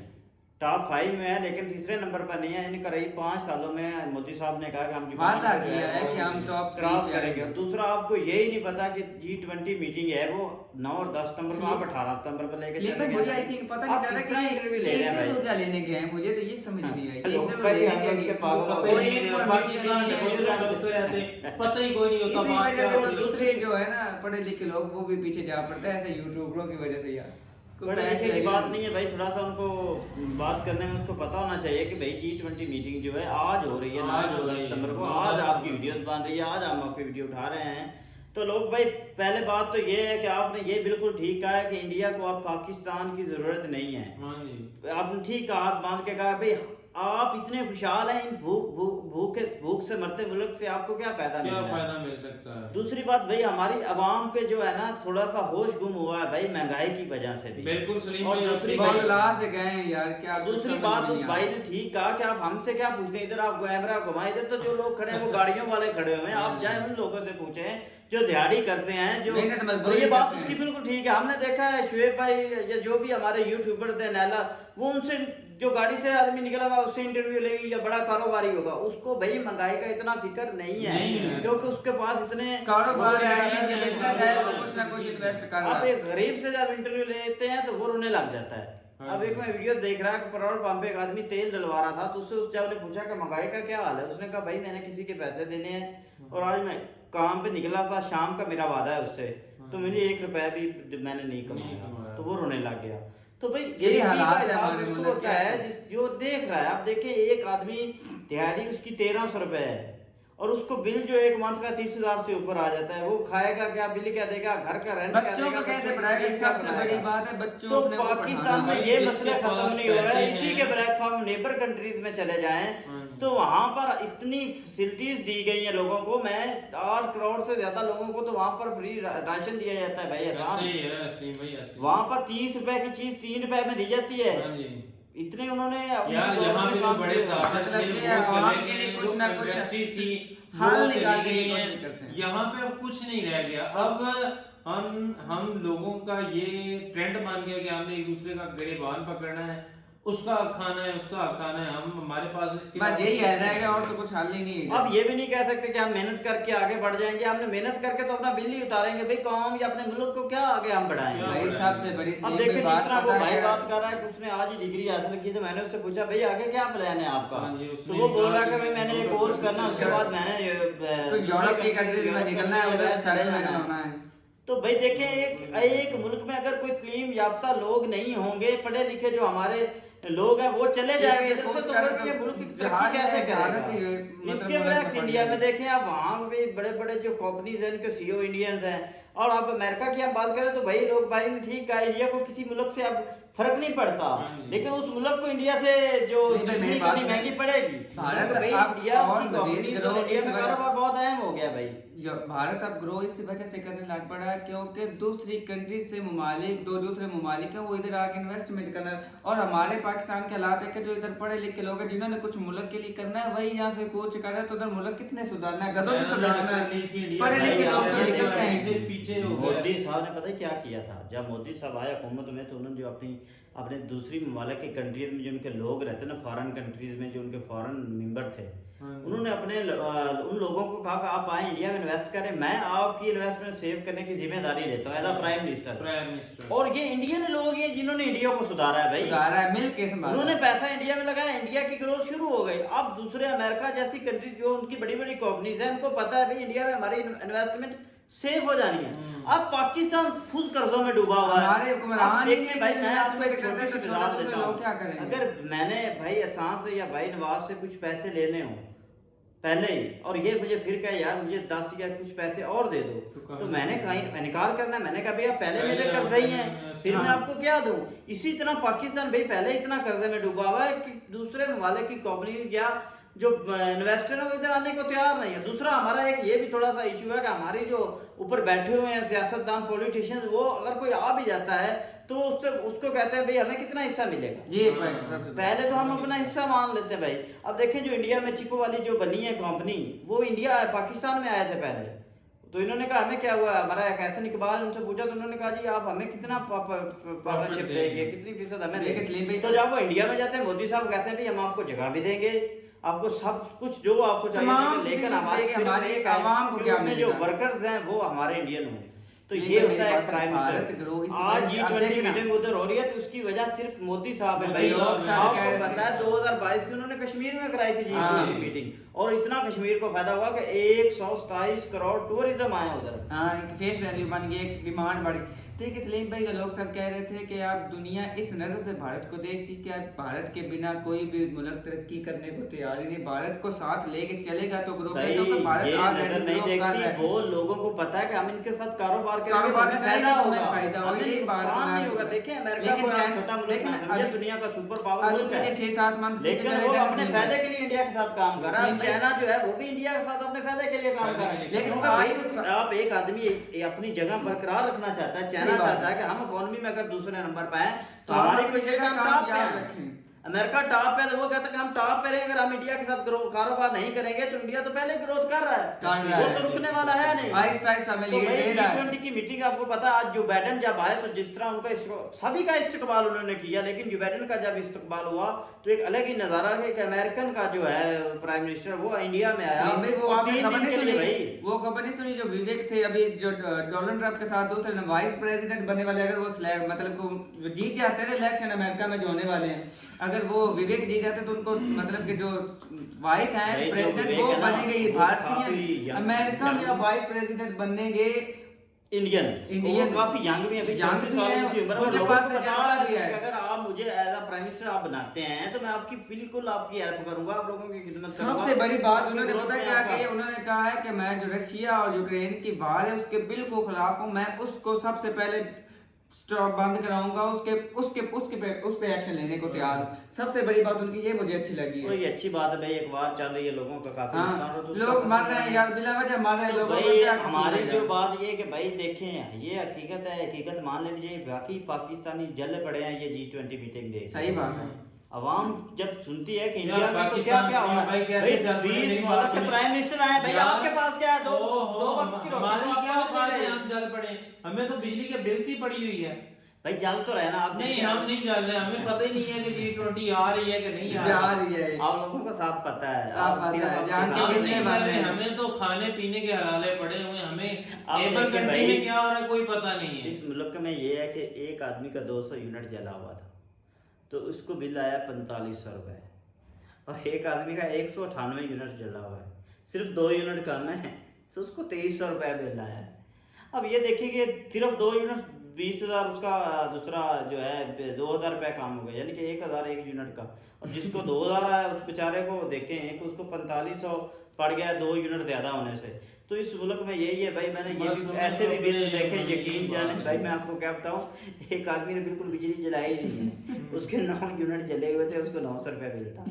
टॉप 5 में है लेकिन तीसरे नंबर पर नहीं है। इन करीब 5 सालों में मोदी साहब ने कहा कि हम वादा किया है कि हम टॉप क्रॉस करेंगे। दूसरा आपको यही नहीं पता कि G20 मीटिंग है वो 9 और 10 सितंबर को, आप 18 सितंबर पर लेके लेकिन मुझे आई थिंक पता नहीं चला कि इंटरव्यू ले रहे हैं भाई। क्या लेने गए हैं, मुझे तो ये समझ नहीं आई। पता ही कोई नहीं होता। इसी वजह से तो दूसरे जो है ना पढ़े लिखे लोग वो भी पीछे जा पड़ते हैं ऐसे यूट्यूबरों की वजह से। यार बड़े ऐसे की बात नहीं है भाई, थोड़ा सा उनको बात करने में उसको पता होना चाहिए कि भाई G20 मीटिंग जो है आज हो रही है 9 और 10 सितंबर को। आज आपकी वीडियो बन रही है, आज हम आपकी वीडियो उठा रहे हैं। तो लोग भाई पहले बात तो ये है कि आपने ये बिल्कुल ठीक कहा है कि इंडिया को अब पाकिस्तान की जरूरत नहीं है। आपने ठीक कहा, हाथ बांध के कहा भाई आप इतने खुशहाल हैं, इन भूख से मरते मुल्क से आपको क्या फायदा मिल सकता है। दूसरी बात भाई हमारी आवाम के जो है ना थोड़ा सा होश गुम हुआ है भाई महंगाई की वजह से भी। बिल्कुल सलीम और भाई, दूसरी से गए यार क्या। दूसरी बात उस भाई ने ठीक कहा कि आप हमसे क्या पूछते हैं, इधर आप कैमरा घुमाए, इधर तो जो लोग खड़े हैं वो गाड़ियों वाले खड़े हुए हैं। आप जाए उन लोगों से पूछें जो दिहाड़ी करते हैं, जो तो ये बात उसकी बिल्कुल ठीक है। हमने देखा है शुएब भाई या जो भी हमारे यूट्यूबर थे नैला, वो उनसे जो गाड़ी से आदमी निकला हुआ उससे इंटरव्यू लेगी या बड़ा कारोबारी होगा, उसको भाई महंगाई का इतना फिक्र नहीं है क्योंकि उसके पास इतने कारोबार कुछ ना कुछ इन्वेस्ट कर रहा है। आप एक गरीब से जब इंटरव्यू लेते हैं तो वो रोने लग जाता है। अब एक मैं वीडियो देख रहा है पेट्रोल पंप पे एक आदमी तेल डलवा रहा था, तो उससे उस जब ने पूछा कि महंगाई का क्या हाल है, उसने कहा भाई मैंने किसी के पैसे देने हैं और आज मैं काम पे निकला था, शाम का मेरा वादा है उससे, तो मुझे 1 रुपया भी मैंने नहीं कमाया, तो वो रोने लग गया। तो भाई यही हालात है हमारे मुल्क क्या है जो देख रहा है। आप देखिए एक आदमी दिहाड़ी उसकी 1300 रुपए है और उसको बिल जो एक मंथ का 30,000 से ऊपर आ जाता है, वो खाएगा क्या, बिल क्या देगा, घर का रेंट क्या देगा, बच्चों को कैसे पढ़ाएगा, सबसे बड़ी बात है बच्चों तो को। पाकिस्तान में ये मसले खत्म नहीं हो रहा है। इसी के बरक्स हम नेबर कंट्रीज में चले जाएं तो वहां पर इतनी फैसिलिटीज दी गई है लोगों को। मैं 8 करोड़ से ज्यादा लोगों को तो वहां पर फ्री राशन दिया जाता है भाई। वहां पर 30 रुपए की चीज 3 रुपए में दी जाती है। इतने उन्होंने यार यहाँ पे जो बड़े कुछ ना कुछ थी यहाँ पे अब कुछ नहीं रह गया। अब हम लोगों का ये ट्रेंड मान गया कि हमने एक दूसरे का गिरेबान पकड़ना है, उसका खाना है उसका खाना है, हम हमारे पास इसके बस यही है रहेगा और तो कुछ हल ही नहीं है। अब ये भी नहीं कह सकते कि हम मेहनत करके आगे बढ़ जाएंगे। हमने मेहनत करके तो अपना बिल ही उतारेंगे भाई, कौम या अपने मुल्क को क्या आगे हम बढ़ाएंगे। भाई सबसे बड़ी अब देखिए जिस तरह वो भाई बात कर रहा है कि उसने आज ही डिग्री हासिल की, तो मैंने उससे पूछा भाई आगे क्या प्लान है आपका, तो वो बोल रहा है कि भाई मैंने ये कोर्स करना, उसके बाद मैंने तो यूरोप की कंट्रीज में निकलना है, उधर सारे होना है। तो भाई देखें एक मुल्क में अगर कोई तालीम याफ्ता लोग नहीं होंगे, पढ़े लिखे जो हमारे लोग हैं वो चले जाएंगे इधर से, तो फिर ये मुल्क की तरक्की कैसे करेगा। इसके बरक्स इंडिया में देखें आप, वहाँ पे बड़े बड़े जो कंपनीज हैं उनके CEO इंडियंस हैं। और अब अमेरिका की आप बात करें तो भाई लोग भाई ने ठीक कहा इंडिया को किसी मुल्क से अब फर्क नहीं पड़ता, लेकिन उस मुल्क को इंडिया से जो कितनी महंगी पड़ेगी। भारत इंडिया में कारोबार बहुत अहम हो गया भाई। भारत अब ग्रो इस वजह से करने लग पड़ा है क्योंकि दूसरी कंट्री से ममालिक दूसरे ममालिक है वो इधर आके इन्वेस्टमेंट करना है। और हमारे पाकिस्तान के हालात है कि जो इधर पढ़े लिखे लोग हैं जिन्होंने कुछ मुल्क के लिए करना है वही यहाँ से कुछ कर रहे हैं, तो उधर मुल्क कितने सुधारना है, गधों भी सुधारना है। पढ़े लिखे लोग तो निकलते हैं पीछे। मोदी साहब ने पता है क्या किया था, जब मोदी साहब आए हुकूमत में तो उन्होंने जो अपने दूसरी ममालिक की कंट्रीज में जो उनके लोग रहते ना, फॉरेन कंट्रीज में जो उनके फॉरेन मेंबर थे, उन्होंने अपने उन लोगों को कहा कि आप आए इंडिया में इन्वेस्ट करें, मैं आपकी इन्वेस्टमेंट सेव करने की जिम्मेदारी लेता हूँ एज अ प्राइम मिनिस्टर। और ये इंडियन लोग हैं जिन्होंने इंडिया को सुधारा है भाई, सुधारा है मिलके, उन्होंने पैसा इंडिया में लगाया, इंडिया की ग्रोथ शुरू हो गई। अब दूसरे अमेरिका जैसी कंट्री जो उनकी बड़ी बड़ी कंपनीज है, उनको पता है भाई इंडिया में हमारी इन्वेस्टमेंट सेफ हो जानी है। अब पाकिस्तान खुद कर्जों में डूबा हुआ है। देखिए भाई मैं आपको एक छोटी सी मिसाल देता हूं, अगर मैंने भाई एहसान से या भाई नवाज से कुछ पैसे लेने हो पहले ही और ये मुझे फिर कहे यार मुझे 10 या कुछ पैसे और दे दो, तो मैंने कहीं इनकार करना, मैंने कहा भैया पहले मेरे कर्जे ही हैं फिर मैं आपको क्या दूं। इसी तरह पाकिस्तान भाई पहले इतना कर्जे में डूबा हुआ है कि दूसरे ममालिक की कंपनीज या जो इन्वेस्टर है वो इधर आने को तैयार नहीं है। दूसरा हमारा एक ये भी थोड़ा सा इशू है कि हमारी जो ऊपर बैठे हुए हैं सियासतदान पॉलिटिशियंस, वो अगर कोई आ भी जाता है तो उसको कहते हैं भाई हमें कितना हिस्सा मिलेगा जी पहले तो हम अपना हिस्सा मान लेते हैं भाई। अब देखें जो इंडिया में चिको वाली जो बनी है कंपनी, वो इंडिया पाकिस्तान में आए थे पहले, तो इन्होंने कहा हमें क्या हुआ, हमारा एक एहसन इकबाल उनसे पूछा तो उन्होंने कहा जी आप हमें कितना पार्टनरशिप देंगे, कितनी फीसद हमें देंगे। तो जब वो इंडिया में जाते हैं मोदी साहब कहते हैं भाई हम आपको जगह भी देंगे, आपको सब कुछ जो आपको चाहिए, लेकिन हमारे जो वर्कर्स हैं वो हमारे इंडियन होंगे। तो ये होता है प्राइम मिनिस्टर। आज G20 मीटिंग उधर हो रही है तो उसकी वजह सिर्फ मोदी साहब है भाई। आपको पता है 2022 की उन्होंने कश्मीर में कराई थी G20 मीटिंग, और इतना कश्मीर को फायदा हुआ कि 127 करोड़ टूरिज्म आए उधर। हाँ, एक फेस वैल्यू बन गई, एक डिमांड बढ़ गई। ठीक है, सलीम भाई का लोग सर कह रहे थे कि आप दुनिया इस नज़र से भारत को देखती कि आज भारत के बिना कोई भी मुल्क तरक्की करने को तैयार ही नहीं, भारत को साथ लेके चलेगा तो ग्रो करेगा। तो भारत आज नहीं देखती, वो लोगों को पता है कि हम इनके साथ कारोबार करेंगे तो फायदा होगा, यही बात नहीं होगा। देखिए अमेरिका को छोटा मुल्क समझिए, दुनिया का सुपर पावर मुल्क है, 6-7 मंथ लेकिन वो अपने फायदे के लिए इंडिया के साथ काम कर रहा है। चाइना जो है वो भी इंडिया के साथ अपने फायदे के लिए काम कर रहा है। लेकिन आप एक आदमी अपनी जगह बरकरार रखना चाहता है, चाइना चाहता है कि हम इकोनॉमी में अगर दूसरे नंबर पे हैं तो हमारी कोई जगह टॉप पे है। अमेरिका टॉप पे, तो वो कहता है कि हम टॉप पे रहेंगे, अगर हम इंडिया के साथ कारोबार नहीं करेंगे तो इंडिया तो पहले ग्रोथ कर रहा है, वो तो रुकने वाला है नहीं। आहिस्ता में लीड दे रहा है। G20 की मीटिंग आपको पता है आज जो बाइडेन जब आए तो जिस तरह उनका सभी का इस्तकबाल उन्होंने किया, लेकिन जो बाइडेन का जब इस्तकबाल हुआ तो एक अलग ही नजारा है कि अमेरिकन का जो है प्राइम मिनिस्टर वो इंडिया में आया। वो आपने खबर नहीं सुनी, वो खबर नहीं सुनी जो विवेक थे अभी जो डोनाल्ड ट्रंप के साथ दूसरे वाइस प्रेसिडेंट बनने वाले, अगर वो मतलब जीत जाते हैं इलेक्शन अमेरिका में जो होने वाले हैं, अगर वो विवेक जीत जाते तो उनको मतलब कि जो वाइस हैं प्रेसिडेंट वो बनेंगे ये भारतीय, अमेरिका में वाइस प्रेसिडेंट बनेंगे इंडियन काफी यंग भी अभी उनके पास तजुर्बा भी है। अगर आप मुझे एज अ प्राइम मिनिस्टर आप बनाते हैं तो मैं आपकी बिल्कुल आपकी हेल्प करूंगा, आप लोगों की खिदमत करूंगा। सबसे बड़ी बात उन्होंने पता क्या कही, उन्होंने कहा है कि मैं जो रशिया और यूक्रेन की वार है उसके बिल्कुल खिलाफ हूँ, मैं उसको सबसे पहले स्टॉक बंद कराऊंगा, उस पे एक्शन लेने को तैयार हूं। सबसे बड़ी बात उनकी ये मुझे अच्छी लगी है। कोई अच्छी बात है भाई, एक बार चल रही है लोगों का काफी नुकसान हो तो लोग मर रहे हैं यार, बिला वजह मर रहे हैं लोगों को। हमारी जो बात ये कि भाई देखें ये हकीकत है, हकीकत मान लीजिए, बाकी पाकिस्तानी जल पड़े हैं ये G20 मीटिंग देख। सही बात है, अवाम जब सुनती है कि इंडिया में तो क्या क्या हो रहा है, 20 मुल्क के प्राइम मिनिस्टर आए भाई, आपके पास क्या है, दो वक्त की रोटी, क्या औकात है हम जल पड़े, हमें तो बिजली के बिल की पड़ी हुई है भाई, जल तो रहे ना आप। नहीं हम नहीं जल रहे, हमें पता ही नहीं है कि G20 आ रही है कि नहीं आ रही है, आप लोगों को साफ पता है, जान के किसने बात है। हमें तो खाने पीने के हलाले पड़े हुए, हमें नेबर कंट्री में क्या हो रहा है कोई पता नहीं है। इस मुल्क में ये है कि एक आदमी का 200 यूनिट जला हुआ था तो उसको बिल आया 4500 रुपए, और एक आदमी का 198 यूनिट जला हुआ है, सिर्फ 2 यूनिट कम है तो उसको 2300 रुपये बिल आया है। अब ये देखिए सिर्फ 2 यूनिट 20,000, उसका दूसरा जो है 2,000 रुपये काम हो गया, यानी कि 1,000 एक यूनिट का, और जिसको 2,000 आया उस बेचारे को देखें कि उसको 4500 पड़ गया 2 यूनिट ज़्यादा होने से। तो इस मुल्क में यही है भाई, मैंने ये भी ऐसे भी बिल देखे, यकीन जाने भाई मैं आपको क्या बताऊँ, एक आदमी ने बिल्कुल बिजली जलाई नहीं है, उसके 9 यूनिट जले हुए थे, उसको 900 रुपये बिल था।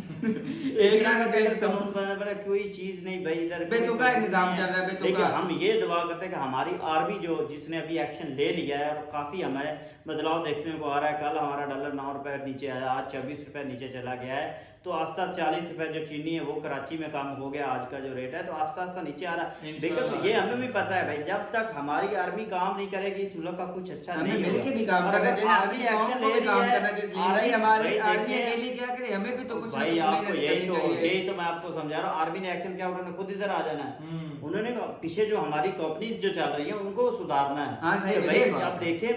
कोई चीज़ नहीं भाई, इधर बेतुका निजाम चल रहा है। लेकिन हम ये दुआ करते हैं कि हमारी आर्मी जो जिसने अभी एक्शन ले लिया है और काफ़ी हमारे बदलाव देखने को आ रहा है। कल हमारा डॉलर 9 रुपये नीचे आया, आज 24 रुपये नीचे चला गया है, तो आस्ता 40 रुपये जो चीनी है वो कराची में कम हो गया, आज का जो रेट है तो आस्ता आस्ता नीचे आ रहा है। लेकिन ये हमें भी पता है भाई, जब तक हमारी आर्मी काम नहीं करेगी इस मुल्क का कुछ अच्छा नहीं होगा। मिलके भी काम करना चाहिए, आर्मी एक्शन ले काम करना चाहिए। हमारी आर्मी अकेली क्या करे, हमें भी तो कुछ भाई आपको यही तो मैं आपको समझा रहा हूँ। आर्मी ने एक्शन क्या, उन्होंने खुद इधर आ जाना है, उन्होंने पीछे जो हमारी कंपनीज जो चल रही है उनको सुधारना है भाई। आप देखें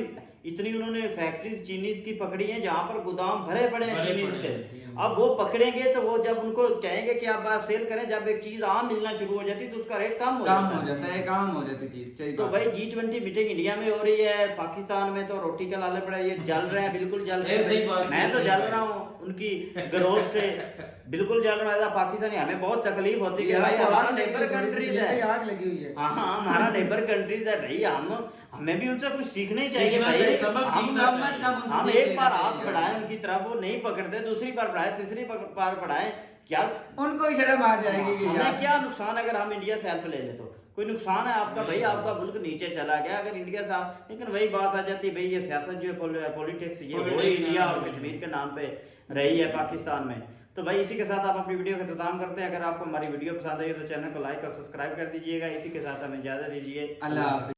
इतनी उन्होंने फैक्ट्रीज चीनी की पकड़ी हैं जहाँ पर गोदाम भरे पड़े हैं चीनी से। अब वो पकड़ेंगे तो वो जब उनको कहेंगे कि आप सेल करें, जब एक चीज आम मिलना शुरू हो जाती है तो उसका रेट कम हो जाता है, काम हो जाती चीज। तो भाई G20 मीटिंग इंडिया में हो रही है, पाकिस्तान में तो रोटी का लाले पड़ा, ये जल रहे हैं, बिल्कुल जल रहे हैं। मैं तो जल रहा हूँ उनकी ग्रोथ से, बिल्कुल जल रहा है पाकिस्तानी। हमें बहुत तकलीफ होती है भाई, हमारा नेबर कंट्रीज है, आग लगी हुई है। हाँ हमारा नेबर कंट्रीज है भाई, हमें भी उनसे कुछ सीखना ही चाहिए भाई। हम एक बार हाथ बढ़ाएं उनकी तरफ, वो नहीं पकड़ते, दूसरी बार बढ़ाए, तीसरी बार बढ़ाए, क्या उनको ही शर्म आ जाएगी कि हमें क्या नुकसान अगर हम इंडिया से हेल्प ले ले। तो कोई नुकसान है आपका भाई, आपका मुल्क नीचे चला गया अगर इंडिया से लेकिन वही बात आ जाती है भाई, ये सियासत जो है पॉलिटिक्स ये हो रही इंडिया और कश्मीर के नाम पे रही है पाकिस्तान में। तो भाई इसी के साथ आप अपनी वीडियो का इख्तिताम करते हैं। अगर आपको हमारी वीडियो पसंद आई तो चैनल को लाइक और सब्सक्राइब कर दीजिएगा। इसी के साथ हमें इजाज़त दीजिए, अल्लाह हाफिज़।